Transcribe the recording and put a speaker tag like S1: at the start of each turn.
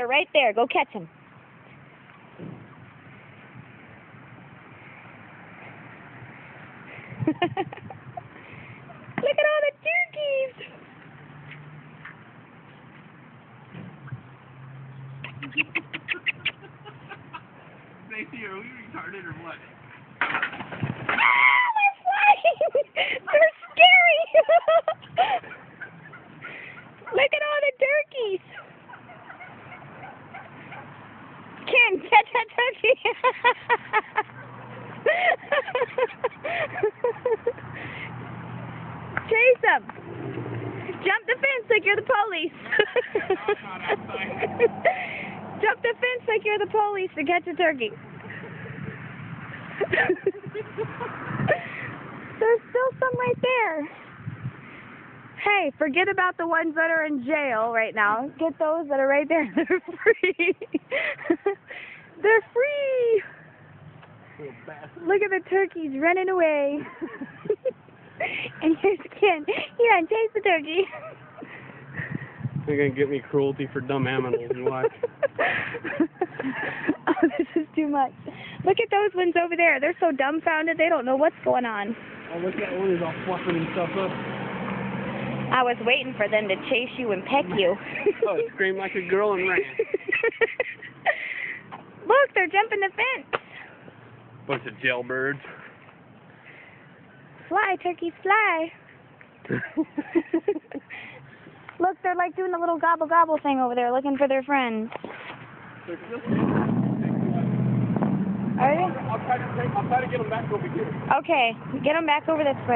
S1: They're right there. Go catch them. Look at all the turkeys.
S2: Stacey, are we retarded or what?
S1: They're flying! They're scary! Look at all the turkeys! Ken, catch that turkey! Chase them! Jump the fence like you're the police! Jump the fence like you're the police to catch a turkey. There's still some right there. Hey, forget about the ones that are in jail right now. Get those that are right there. They're free. They're free. Look at the turkeys running away. And here's Ken. Yeah, and chase the turkey.
S2: They're going to get me cruelty for dumb animals. You watch.
S1: Oh, this is too much. Look at those ones over there. They're so dumbfounded they don't know what's going on.
S2: Oh, look, that one is all fluffing himself up.
S1: I was waiting for them to chase you and peck you.
S2: Oh, it screamed like a girl and ran.
S1: Look, they're jumping the fence.
S2: Bunch of jailbirds.
S1: Fly, turkeys, fly. Look, they're like doing a little gobble gobble thing over there, looking for their friends. Are they?
S2: I'll try to get them back over here.
S1: Okay, get them back over this way.